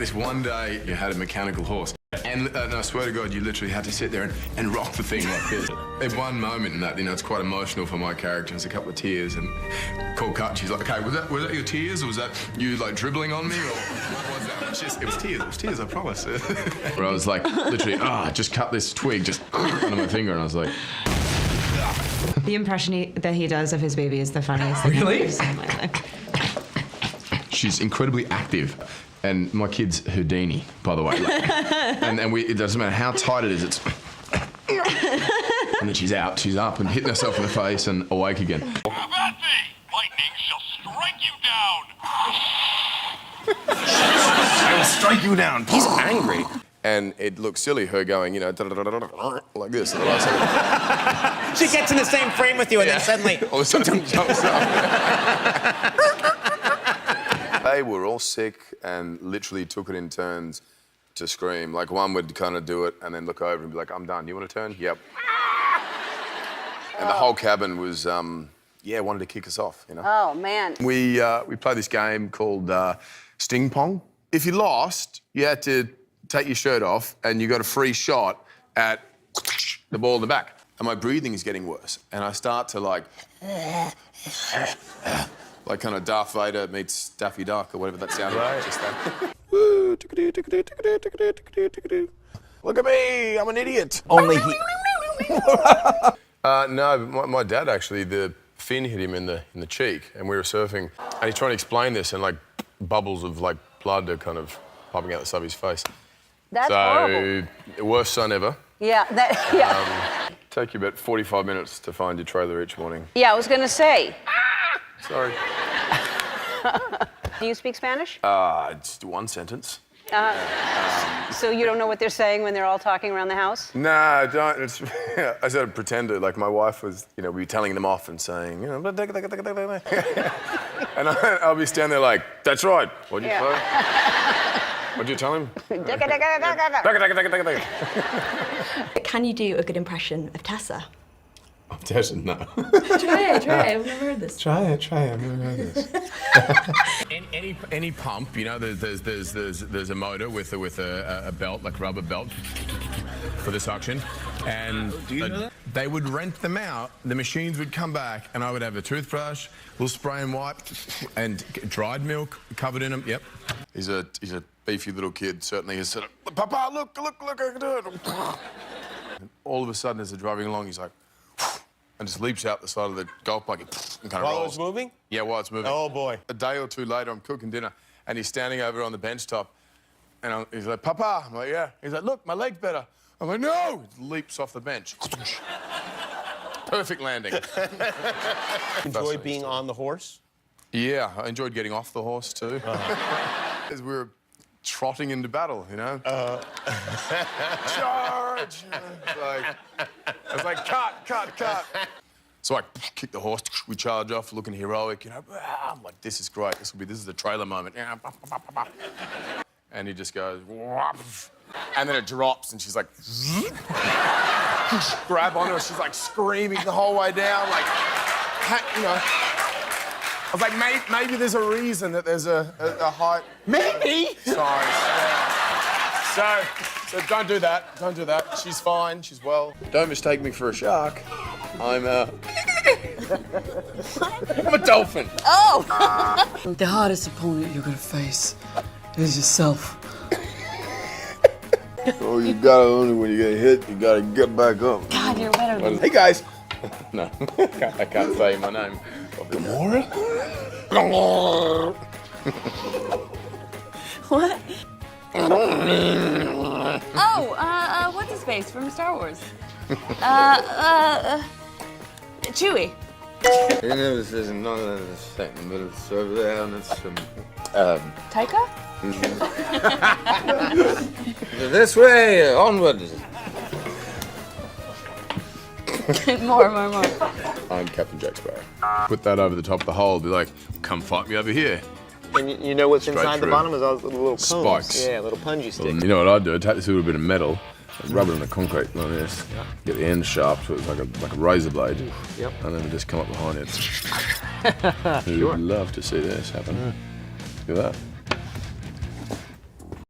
This one day, you had a mechanical horse. And I swear to God, you literally had to sit there and rock the thing like this. At one moment in that, you know, it's quite emotional for my character. There's a couple of tears and call cut. She's like, okay, was that your tears or was that you like dribbling on me or what was that? It was tears, I promise. Where I was like, literally, just cut this twig just under my finger and I was like. The impression that he does of his baby is the funniest thing I've ever seen in my life. She's incredibly active. And my kid's Houdini, by the way. Like, and it doesn't matter how tight it is, it's... And then she's out, she's up and hitting herself in the face and awake again. Have at thee! Lightning shall strike you down! I will strike you down. He's angry. And it looks silly, her going, you know, like this at the last second. She gets in the same frame with you and then suddenly... All of a sudden jumps up. They were all sick and literally took it in turns to scream. Like one would kind of do it and then look over and be like, I'm done. You want to turn? Yep. And the whole cabin was, wanted to kick us off, you know. Oh, man. We played this game called Sting Pong. If you lost, you had to take your shirt off and you got a free shot at the ball in the back. And my breathing is getting worse. And I start to like kind of Darth Vader meets Daffy Duck or whatever that sounded like. Just that. Woo, look at me, I'm an idiot. Only he... No, but my dad actually, the fin hit him in the cheek and we were surfing and he's trying to explain this and like bubbles of like blood are kind of popping out the side of his face. That's horrible. Worst son ever. Yeah, Take you about 45 minutes to find your trailer each morning. Yeah, I was gonna say. Sorry. Do you speak Spanish? Just one sentence. So you don't know what they're saying when they're all talking around the house? Nah, I don't. It's, I sort of pretend to. Like my wife was, you know, we were telling them off and saying, you know, and I'll be standing there like, that's right. What'd you say? What'd you tell him? Can you do a good impression of Tessa? Of Tessa, no. Try it. I've never heard this. Try it. I've never heard this. any pump, you know, there's a motor with a belt, like rubber belt, for the suction, and they would rent them out. The machines would come back, and I would have a toothbrush, little spray and wipe, and dried milk covered in them. Yep. He's a beefy little kid. Certainly, he's sort of, Papa, look, I can do it. And all of a sudden, as they're driving along, he's like. And just leaps out the side of the golf buggy and kind of rolls. While it's moving? Yeah, while it's moving. Oh, boy. A day or two later, I'm cooking dinner, and he's standing over on the bench top, and he's like, Papa. I'm like, yeah. He's like, look, my leg's better. I'm like, no! He leaps off the bench. Perfect landing. Enjoy being on the horse? Yeah, I enjoyed getting off the horse, too. As we were trotting into battle, you know? Charge! I was like, cut. So I kick the horse, we charge off, looking heroic, you know? I'm like, this is great, this is the trailer moment. And he just goes, and then it drops, and she's like, grab onto her, she's like screaming the whole way down, like, you know. I was like, maybe there's a reason that there's a height. Maybe? Sorry. So don't do that. She's fine, she's well. Don't mistake me for a shark. I'm a dolphin. Oh! The hardest opponent you're gonna face is yourself. Oh, you gotta learn when you get hit, you gotta get back up. God, you're better than... Hey, guys. No, I can't say my name. Gamora? What? Oh, what's his face from Star Wars? Chewie. You know, this is none of the same, but it's over there and it's Taika? This way, onward. More. I'm Captain Jack Sparrow. Put that over the top of the hole, be like, come fight me over here. And you know what's Straight inside through. the bottom is all the little cones. Spikes. Yeah, little punji sticks. You know what I'd do? I'd take this little bit of metal and rub it on the concrete like this. Get the end sharp so it's like a razor blade. Yep. And then we just come up behind it. Who'd love to see this happen? Look at that.